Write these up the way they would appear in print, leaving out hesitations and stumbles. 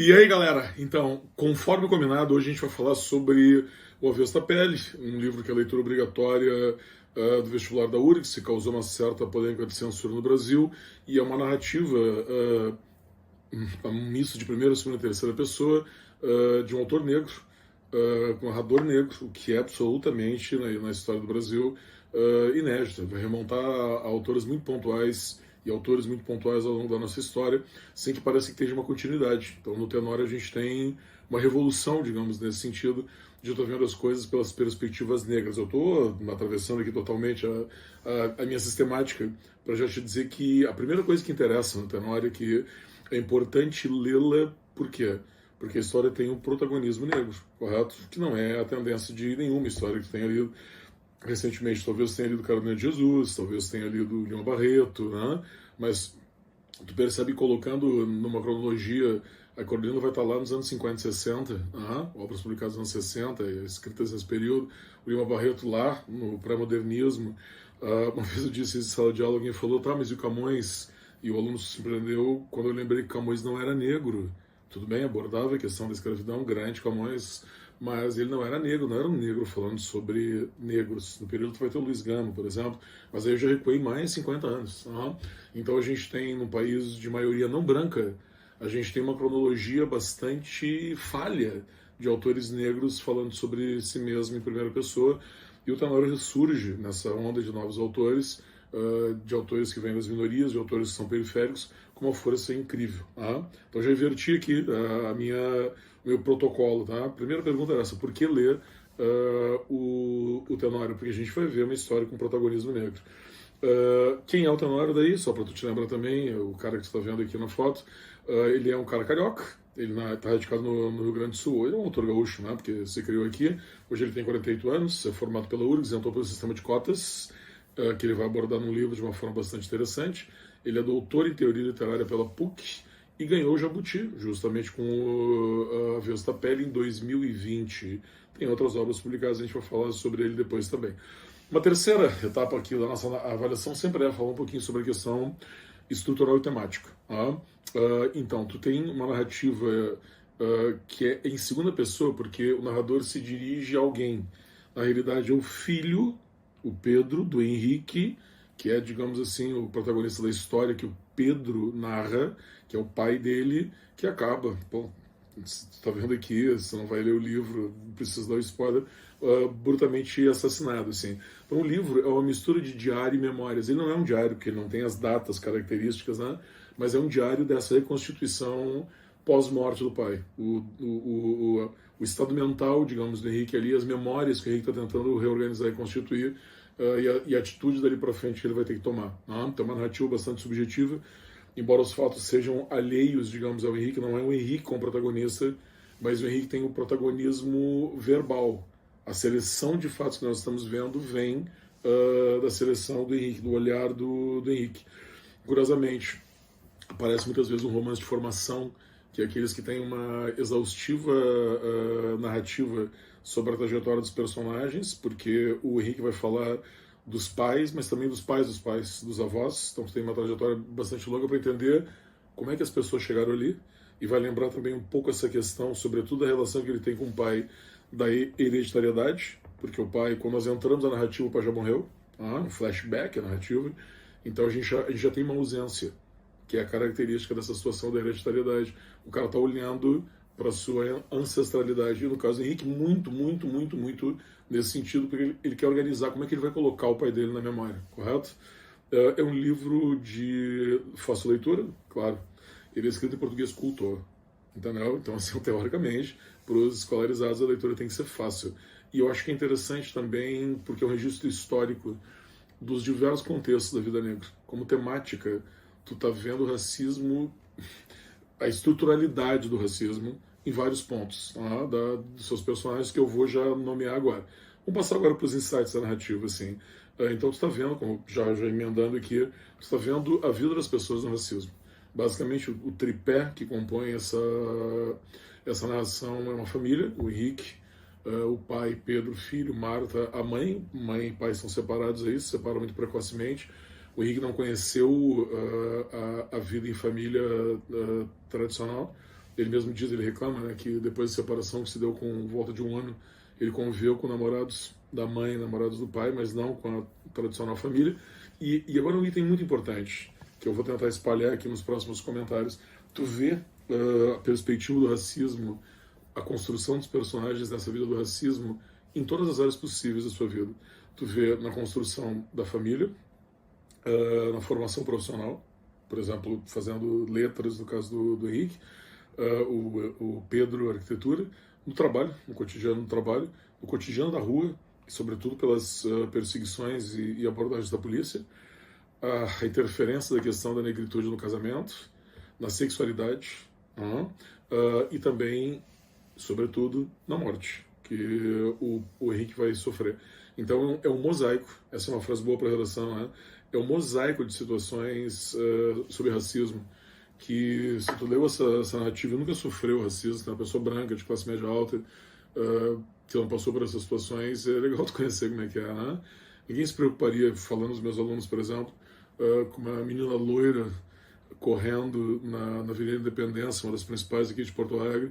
E aí, galera? Então, conforme combinado, hoje a gente vai falar sobre O Avesso da Pele, um livro que é leitura obrigatória do vestibular da URGS, que causou uma certa polêmica de censura no Brasil, e é uma narrativa, um misto de primeira, segunda e terceira pessoa, de um autor negro, com um narrador negro, o que é absolutamente, na história do Brasil, inédito. Vai remontar a autores muito pontuais e autores muito pontuais ao longo da nossa história, sem que pareça que tenha uma continuidade. Então, no Tenório, a gente tem uma revolução, digamos, nesse sentido, de eu estar vendo as coisas pelas perspectivas negras. Eu estou atravessando aqui totalmente a minha sistemática para já te dizer que a primeira coisa que interessa no Tenório é que é importante lê-la. Por quê? Porque a história tem um protagonismo negro, correto? Que não é a tendência de nenhuma história que tenha lido recentemente. Talvez tenha lido Carolina de Jesus, talvez tenha lido Lima Barreto, né? Mas tu percebe, colocando numa cronologia, a Carolina vai estar lá nos anos 50 e 60, obras publicadas nos anos 60, escritas nesse período. O Lima Barreto lá, no pré-modernismo. Uma vez eu disse em sala de aula, alguém falou, tá, mas e o Camões? E o aluno se surpreendeu quando eu lembrei que Camões não era negro. Tudo bem, abordava a questão da escravidão, grande Camões, mas ele não era negro, não era um negro falando sobre negros. No período tu vai ter o Luiz Gama, por exemplo, mas aí eu já recuei mais 50 anos. Então a gente tem, num país de maioria não branca, a gente tem uma cronologia bastante falha de autores negros falando sobre si mesmo em primeira pessoa, e o Tenório ressurge nessa onda de novos autores, de autores que vêm das minorias, de autores que são periféricos, com uma força incrível. Então já inverti aqui o meu protocolo. Tá? A primeira pergunta é essa: por que ler o Tenório? Porque a gente vai ver uma história com protagonismo negro. Quem é o Tenório daí? Só para tu te lembrar também, o cara que tu está vendo aqui na foto, ele é um cara carioca, ele está radicado no Rio Grande do Sul. Ele é um autor gaúcho, né? Porque se criou aqui. Hoje ele tem 48 anos, é formado pela URGS, entrou pelo sistema de cotas, que ele vai abordar num livro de uma forma bastante interessante. Ele é doutor em teoria literária pela PUC e ganhou o Jabuti, justamente com o Avesso da Pele, em 2020. Tem outras obras publicadas, a gente vai falar sobre ele depois também. Uma terceira etapa aqui da nossa avaliação sempre é falar um pouquinho sobre a questão estrutural e temática. Então, tu tem uma narrativa que é em segunda pessoa, porque o narrador se dirige a alguém. Na realidade, é o filho, o Pedro, do Henrique, que é, digamos assim, o protagonista da história que o Pedro narra, que é o pai dele, que acaba, você está vendo aqui, você não vai ler o livro, não precisa dar o spoiler, brutalmente assassinado, assim. Então o livro é uma mistura de diário e memórias. Ele não é um diário, porque ele não tem as datas características, né? Mas é um diário dessa reconstituição pós-morte do pai. O estado mental, digamos, do Henrique ali, as memórias que o Henrique está tentando reorganizar e constituir, e a atitude dali para frente que ele vai ter que tomar. Então é uma narrativa bastante subjetiva, embora os fatos sejam alheios, digamos, ao Henrique. Não é o Henrique como protagonista, mas o Henrique tem o protagonismo verbal. A seleção de fatos que nós estamos vendo vem da seleção do Henrique, do olhar do Henrique. Curiosamente, aparece muitas vezes um romance de formação, que é aqueles que têm uma exaustiva narrativa sobre a trajetória dos personagens, porque o Henrique vai falar dos pais, mas também dos pais, dos avós. Então tem uma trajetória bastante longa para entender como é que as pessoas chegaram ali, e vai lembrar também um pouco essa questão, sobretudo a relação que ele tem com o pai, da hereditariedade, porque o pai, quando nós entramos na narrativa, o pai já morreu, um flashback a narrativa, então a gente já tem uma ausência, que é a característica dessa situação da hereditariedade. O cara está olhando para a sua ancestralidade, e no caso do Henrique, muito nesse sentido, porque ele quer organizar como é que ele vai colocar o pai dele na memória, correto? É um livro de fácil leitura, claro. Ele é escrito em português cultor, entendeu? Então, assim, teoricamente, para os escolarizados, a leitura tem que ser fácil. E eu acho que é interessante também, porque é um registro histórico dos diversos contextos da vida negra. Como temática, tu tá vendo o racismo, a estruturalidade do racismo em vários pontos, dos seus personagens, que eu vou já nomear agora. Vamos passar agora para os insights da narrativa, assim. Então tu está vendo, como já emendando aqui, tu está vendo a vida das pessoas no racismo. Basicamente, o tripé que compõe essa narração é uma família: o Henrique, o pai, Pedro, filho, Marta, a mãe e pai são separados aí, se separam muito precocemente. O Henrique não conheceu a vida em família tradicional. Ele mesmo diz, ele reclama, né, que depois da separação que se deu com volta de um ano, ele conviveu com namorados da mãe, namorados do pai, mas não com a tradicional família. E agora um item muito importante, que eu vou tentar espalhar aqui nos próximos comentários. Tu vê a perspectiva do racismo, a construção dos personagens nessa vida do racismo em todas as áreas possíveis da sua vida. Tu vê na construção da família, na formação profissional, por exemplo, fazendo letras, no caso do Henrique, o Pedro, arquitetura, no trabalho, no cotidiano do trabalho, no cotidiano da rua, e sobretudo pelas perseguições e abordagens da polícia, a interferência da questão da negritude no casamento, na sexualidade, e também, sobretudo, na morte, que o Henrique vai sofrer. Então é um mosaico, essa é uma frase boa para a relação, né? É um mosaico de situações sobre racismo, que se tu leu essa narrativa e nunca sofreu racismo, é uma pessoa branca, de classe média alta, que não passou por essas situações, é legal tu conhecer como é que é, né? Ninguém se preocuparia, falando dos meus alunos, por exemplo, com uma menina loira correndo na Avenida Independência, uma das principais aqui de Porto Alegre,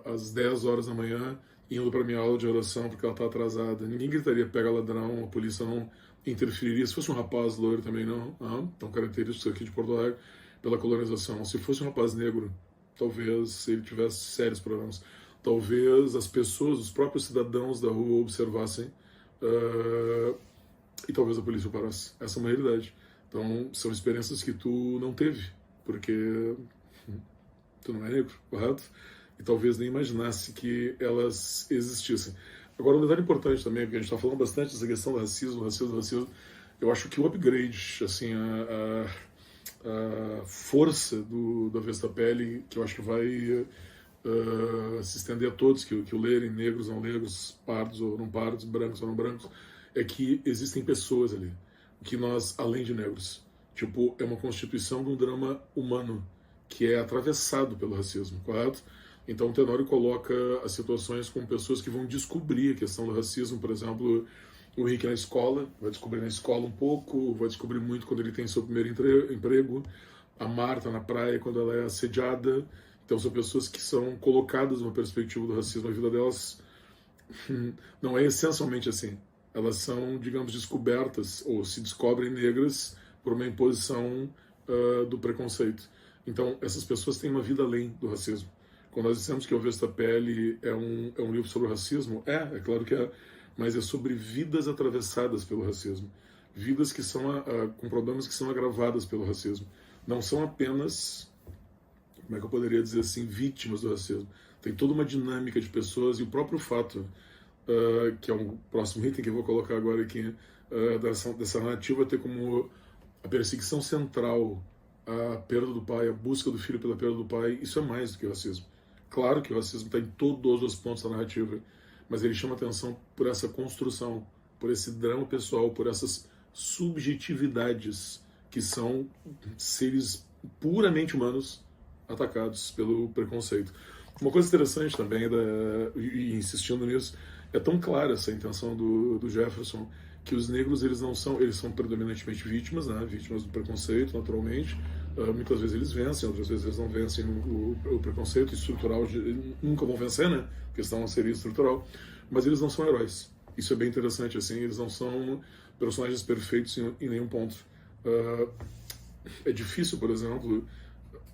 às 10 horas da manhã, indo para minha aula de oração porque ela está atrasada. Ninguém gritaria, pega ladrão, a polícia não interferiria. Se fosse um rapaz loiro também não, tão característico aqui de Porto Alegre, pela colonização. Se fosse um rapaz negro, talvez ele tivesse sérios problemas. Talvez as pessoas, os próprios cidadãos da rua observassem e talvez a polícia o parasse. Essa é uma realidade. Então, são experiências que tu não teve, porque tu não é negro, correto? E talvez nem imaginasse que elas existissem. Agora, um detalhe importante também, porque a gente está falando bastante dessa questão do racismo, eu acho que o upgrade, assim, a força da Vesta Pele, que eu acho que vai se estender a todos que o lerem, negros ou não negros, pardos ou não pardos, brancos ou não brancos, é que existem pessoas ali, que nós, além de negros, tipo, é uma constituição de um drama humano que é atravessado pelo racismo, correto? Então o Tenório coloca as situações com pessoas que vão descobrir a questão do racismo, por exemplo, o Henrique na escola, vai descobrir na escola um pouco, vai descobrir muito quando ele tem seu primeiro emprego, a Marta na praia quando ela é assediada. Então são pessoas que são colocadas numa perspectiva do racismo, a vida delas não é essencialmente assim. Elas são, digamos, descobertas ou se descobrem negras por uma imposição do preconceito. Então essas pessoas têm uma vida além do racismo. Quando nós dissemos que O Vesta Pele é um livro sobre o racismo, é claro que é, mas é sobre vidas atravessadas pelo racismo. Vidas que são com problemas que são agravadas pelo racismo. Não são apenas, como é que eu poderia dizer assim, vítimas do racismo. Tem toda uma dinâmica de pessoas e o próprio fato, que é um próximo item que eu vou colocar agora aqui, dessa narrativa ter como a perseguição central a perda do pai, a busca do filho pela perda do pai, isso é mais do que racismo. Claro que o racismo está em todos os pontos da narrativa, mas ele chama atenção por essa construção, por esse drama pessoal, por essas subjetividades que são seres puramente humanos atacados pelo preconceito. Uma coisa interessante também, e insistindo nisso, é tão clara essa intenção do Jefferson, que os negros eles são predominantemente vítimas, né? Vítimas do preconceito, naturalmente. Muitas vezes eles vencem, outras vezes eles não vencem o preconceito estrutural, nunca vão vencer, né? A questão seria estrutural, mas eles não são heróis. Isso é bem interessante, assim, eles não são personagens perfeitos em nenhum ponto. É difícil, por exemplo,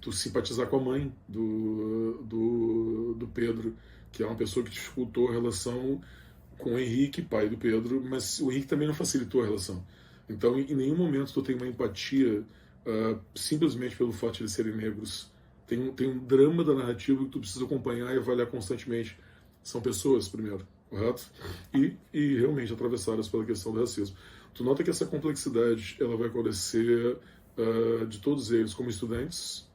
tu simpatizar com a mãe do Pedro, que é uma pessoa que dificultou a relação com o Henrique, pai do Pedro, mas o Henrique também não facilitou a relação. Então, em nenhum momento tu tem uma empatia simplesmente pelo fato de eles serem negros. Tem um drama da narrativa que tu precisa acompanhar e avaliar constantemente. São pessoas, primeiro, correto? E realmente atravessadas pela questão do racismo. Tu nota que essa complexidade ela vai acontecer de todos eles, como estudantes,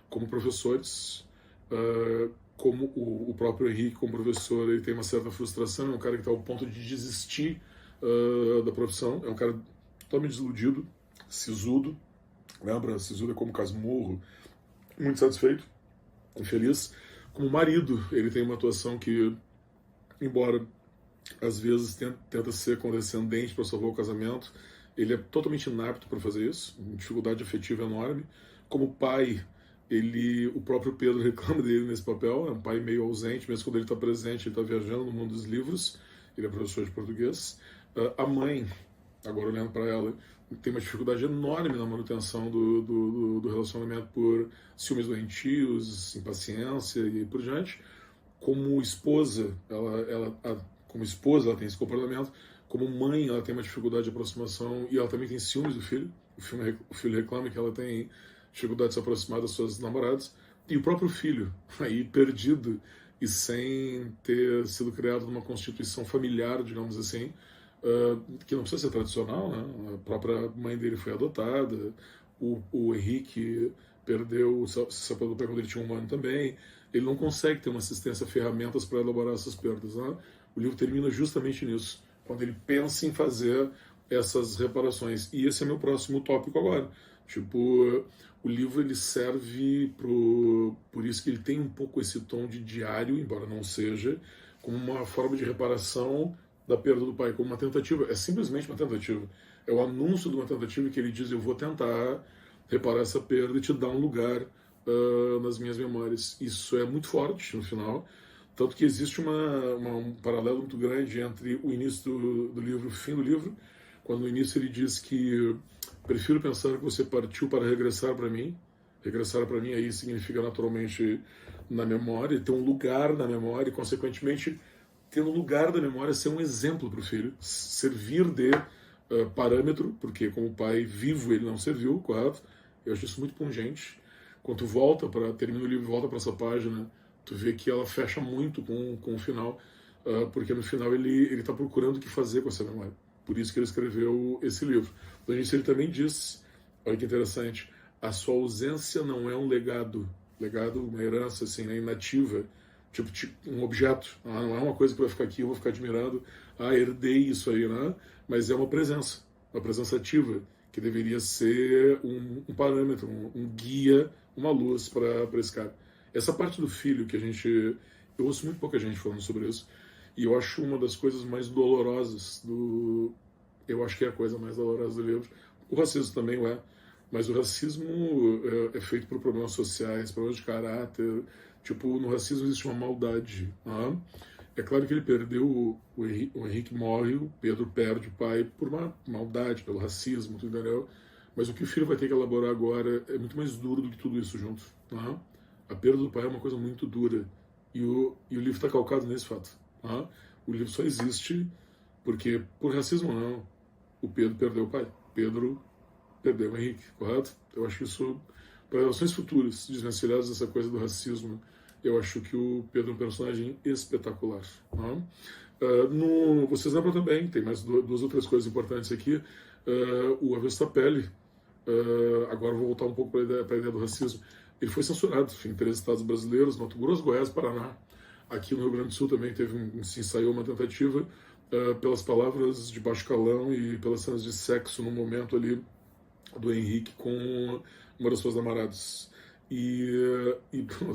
como professores, como o próprio Henrique, como professor, ele tem uma certa frustração, é um cara que está ao ponto de desistir da profissão, é um cara totalmente desiludido, sisudo, lembra? Sisudo é como casmurro, muito satisfeito, infeliz. Como marido, ele tem uma atuação que, embora às vezes tenta ser condescendente para salvar o casamento, ele é totalmente inapto para fazer isso, uma dificuldade afetiva enorme. Como pai, o próprio Pedro reclama dele nesse papel, é um pai meio ausente, mesmo quando ele está presente, ele está viajando no mundo dos livros, ele é professor de português. A mãe, agora olhando para ela, tem uma dificuldade enorme na manutenção do relacionamento por ciúmes doentios, impaciência e por diante. Como esposa, como esposa ela tem esse comportamento, como mãe ela tem uma dificuldade de aproximação e ela também tem ciúmes do filho. O filho reclama que ela tem dificuldade de se aproximar das suas namoradas, e o próprio filho, aí perdido e sem ter sido criado numa constituição familiar, digamos assim, que não precisa ser tradicional, né? A própria mãe dele foi adotada, o Henrique se separou do pai quando ele tinha 1 ano também, ele não consegue ter uma assistência, ferramentas para elaborar essas perdas, né? O livro termina justamente nisso, quando ele pensa em fazer essas reparações. E esse é meu próximo tópico agora. Tipo, o livro ele serve por isso que ele tem um pouco esse tom de diário, embora não seja, como uma forma de reparação da perda do pai, como uma tentativa. É simplesmente uma tentativa. É o anúncio de uma tentativa que ele diz: eu vou tentar reparar essa perda e te dar um lugar nas minhas memórias. Isso é muito forte no final. Tanto que existe um paralelo muito grande entre o início do livro e o fim do livro, quando no início ele diz que prefiro pensar que você partiu para regressar para mim. Regressar para mim aí significa naturalmente na memória, ter um lugar na memória e, consequentemente, ter um lugar da memória ser um exemplo para o filho, servir de parâmetro, porque como pai vivo ele não serviu, correto? Eu acho isso muito pungente. Quando tu termina o livro e volta para essa página, tu vê que ela fecha muito com o final, porque no final ele está procurando o que fazer com essa memória. Por isso que ele escreveu esse livro. No início ele também diz, olha que interessante, a sua ausência não é um legado, uma herança assim, né, inativa, tipo um objeto, não é uma coisa que vai ficar aqui, eu vou ficar admirando, herdei isso aí, né? Mas é uma presença ativa, que deveria ser um parâmetro, um guia, uma luz para esse cara. Essa parte do filho que eu ouço muito pouca gente falando sobre isso, e eu acho uma das coisas mais dolorosas eu acho que é a coisa mais dolorosa do livro. O racismo também é, mas o racismo é feito por problemas sociais, problemas de caráter. Tipo, no racismo existe uma maldade. Né? É claro que ele perdeu, o Henrique morre, o Pedro perde o pai por uma maldade, pelo racismo, entendeu? Mas o que o filho vai ter que elaborar agora é muito mais duro do que tudo isso junto. Né? A perda do pai é uma coisa muito dura. E o livro está calcado nesse fato. Né? O livro só existe porque, por racismo não, o Pedro perdeu o pai. Pedro perdeu o Henrique, correto? Eu acho que isso, para relações futuras, desvencilhadas dessa coisa do racismo, eu acho que o Pedro é um personagem espetacular. Né? Vocês lembram também, tem mais duas ou três coisas importantes aqui, o Avesso da Pele, agora vou voltar um pouco para a ideia do racismo, ele foi censurado em 3 estados brasileiros, Mato Grosso, Goiás, Paraná. Aqui no Rio Grande do Sul também se ensaiou uma tentativa pelas palavras de baixo calão e pelas cenas de sexo no momento ali do Henrique com uma das suas namoradas. E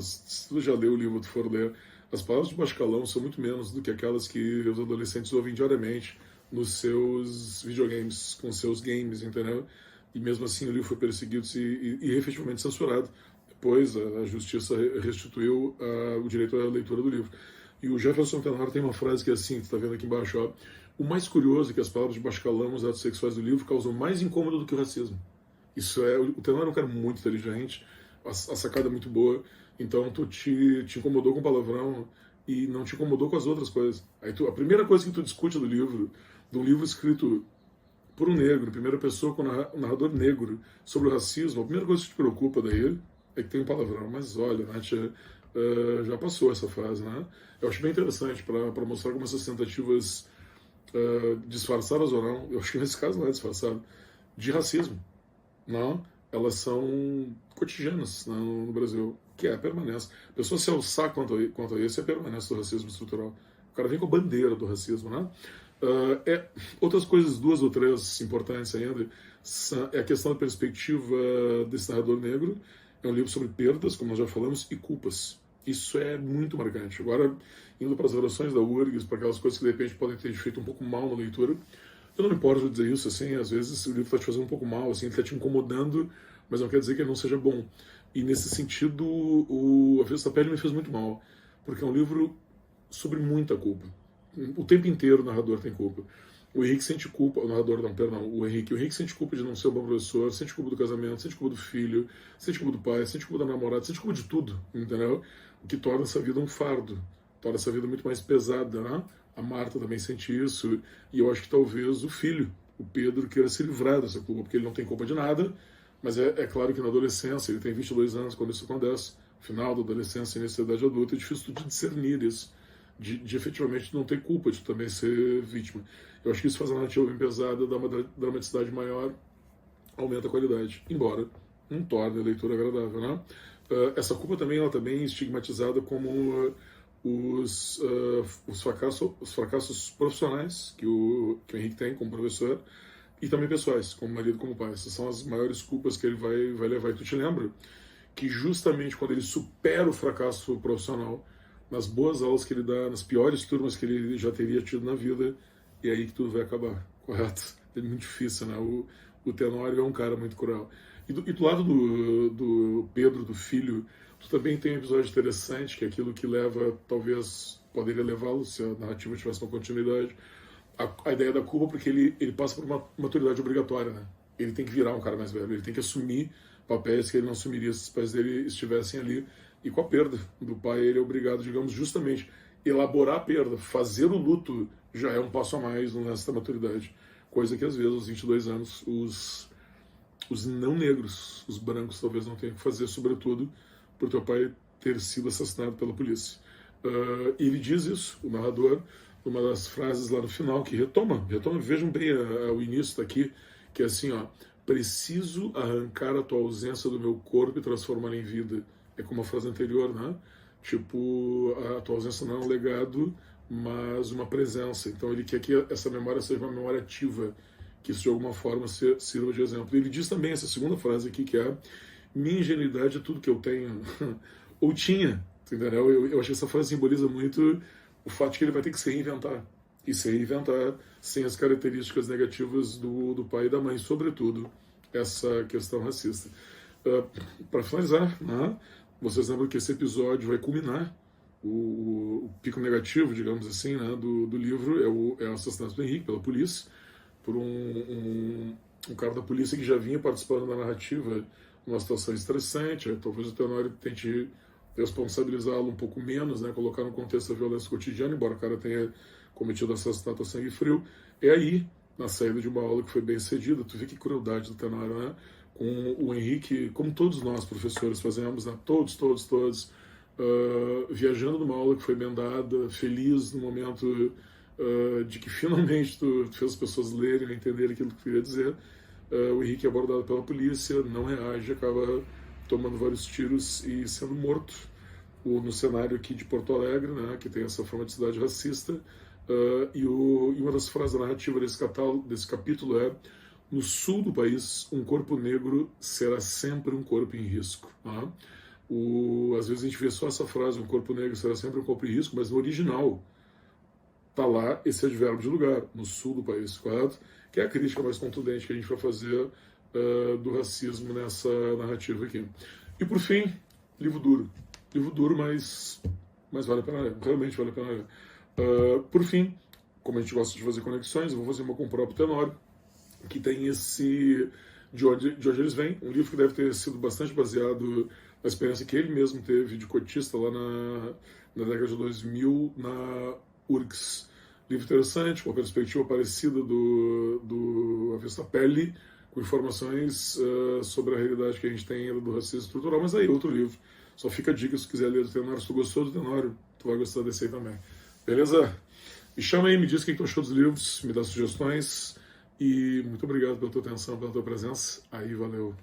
se tu já leu o livro, tu for ler, as palavras de baixo calão são muito menos do que aquelas que os adolescentes ouvem diariamente nos seus videogames, com seus games, entendeu? E mesmo assim o livro foi perseguido e efetivamente censurado. Depois a justiça restituiu o direito à leitura do livro. E o Jefferson Tenório tem uma frase que é assim, que você está vendo aqui embaixo, ó. O mais curioso é que as palavras de baixo calão, os atos sexuais do livro, causam mais incômodo do que o racismo. O Tenório é um cara muito inteligente, a sacada é muito boa, então tu te incomodou com palavrão e não te incomodou com as outras coisas. Aí a primeira coisa que tu discute de um livro escrito por um negro, em primeira pessoa, com um narrador negro, sobre o racismo, a primeira coisa que te preocupa daí é que tem um palavrão. Mas olha, Nath, já passou essa fase, né? Eu acho bem interessante para mostrar como essas tentativas disfarçadas ou não, eu acho que nesse caso não é disfarçado, de racismo, não? Elas são cotidianas, né, no Brasil, que permanece. A pessoa se alçar quanto a isso, permanece do racismo estrutural. O cara vem com a bandeira do racismo, né? Outras coisas, 2 ou 3 importantes ainda, é a questão da perspectiva desse narrador negro. É um livro sobre perdas, como nós já falamos, e culpas. Isso é muito marcante. Agora, indo para as orações da URGS, para aquelas coisas que de repente podem ter feito um pouco mal na leitura, eu não me importo de dizer isso, assim, às vezes o livro está te fazendo um pouco mal, assim, ele está te incomodando, mas não quer dizer que ele não seja bom. E nesse sentido, A Avesso da Pele me fez muito mal, porque é um livro sobre muita culpa. O tempo inteiro o narrador tem culpa. O Henrique sente culpa, o narrador não, perdão, o Henrique sente culpa de não ser um bom professor, sente culpa do casamento, sente culpa do filho, sente culpa do pai, sente culpa da namorada, sente culpa de tudo, entendeu? O que torna essa vida um fardo, torna essa vida muito mais pesada, né? A Marta também sente isso, e eu acho que talvez o filho, o Pedro, queira se livrar dessa culpa, porque ele não tem culpa de nada, mas é claro que na adolescência, ele tem 22 anos quando isso acontece, final da adolescência, início da idade adulta, é difícil de discernir isso, de efetivamente não ter culpa de também ser vítima. Eu acho que isso faz a narrativa bem pesada, dá uma dramaticidade maior, aumenta a qualidade, embora não torne a leitura agradável, né? Essa culpa também, ela também é estigmatizada como os fracassos profissionais que o Henrique tem como professor e também pessoais, como marido, como pai. Essas são as maiores culpas que ele vai levar. E tu te lembra que justamente quando ele supera o fracasso profissional, nas boas aulas que ele dá, nas piores turmas que ele já teria tido na vida, é aí que tudo vai acabar, correto? É muito difícil, né? O Tenório é um cara muito cruel. E do lado do Pedro, do filho, tu também tem um episódio interessante, que é aquilo que leva, talvez, poderia levá-lo, se a narrativa tivesse uma continuidade, a ideia da culpa, porque ele passa por uma maturidade obrigatória, né? Ele tem que virar um cara mais velho, ele tem que assumir papéis que ele não assumiria se os pais dele estivessem ali. E com a perda do pai, ele é obrigado, digamos, justamente, elaborar a perda, fazer o luto já é um passo a mais nessa maturidade. Coisa que, às vezes, aos 22 anos, os não negros, os brancos, talvez não tenham que fazer, sobretudo por teu pai ter sido assassinado pela polícia. E ele diz isso, o narrador, numa das frases lá no final, que retoma, vejam bem o início daqui, que é assim, ó: preciso arrancar a tua ausência do meu corpo e transformá-la em vida. É como a frase anterior, né? Tipo, a tua ausência não é um legado, mas uma presença. Então ele quer que essa memória seja uma memória ativa, que isso de alguma forma sirva de exemplo. E ele diz também essa segunda frase aqui, que é: minha ingenuidade é tudo que eu tenho, ou tinha, entendeu? Eu acho que essa frase simboliza muito o fato de que ele vai ter que se reinventar, e se reinventar sem as características negativas do pai e da mãe, sobretudo essa questão racista. Para finalizar, né, vocês lembram que esse episódio vai culminar, o pico negativo, digamos assim, né, do livro é o assassinato do Henrique pela polícia, por um cara da polícia que já vinha participando da narrativa numa situação estressante. Talvez o Tenório tente responsabilizá-lo um pouco menos, né, colocar no contexto da violência cotidiana, embora o cara tenha cometido assassinato a sangue frio. É aí, na saída de uma aula que foi bem cedida, tu vê que crueldade do Tenório, né? Com o Henrique, como todos nós professores fazemos, né? Todos, viajando numa aula que foi bem dada, feliz no momento de que finalmente tu fez as pessoas lerem e entenderem aquilo que tu queria dizer. O Henrique é abordado pela polícia, não reage, acaba tomando vários tiros e sendo morto no cenário aqui de Porto Alegre, né, que tem essa forma de cidade racista. E uma das frases da narrativa desse capítulo é: no sul do país, um corpo negro será sempre um corpo em risco. Né? Às vezes a gente vê só essa frase, um corpo negro será sempre um corpo em risco, mas no original está lá esse advérbio de lugar, no sul do país, correto? Que é a crítica mais contundente que a gente vai fazer do racismo nessa narrativa aqui. E por fim, livro duro, mas vale a pena ler, realmente vale a pena ler. Por fim, como a gente gosta de fazer conexões, eu vou fazer uma com o próprio Tenório, que tem esse de onde eles vêm, um livro que deve ter sido bastante baseado na experiência que ele mesmo teve de cotista lá na década de 2000 na URGS. Livro interessante, com uma perspectiva parecida do Avesso da Pele, com informações sobre a realidade que a gente tem do racismo estrutural, mas aí outro livro. Só fica a dica se quiser ler do Tenório. Se tu gostou do Tenório, tu vai gostar desse aí também. Beleza? Me chama aí, me diz o que tu achou dos livros, me dá sugestões. E muito obrigado pela tua atenção, pela tua presença. Aí, valeu.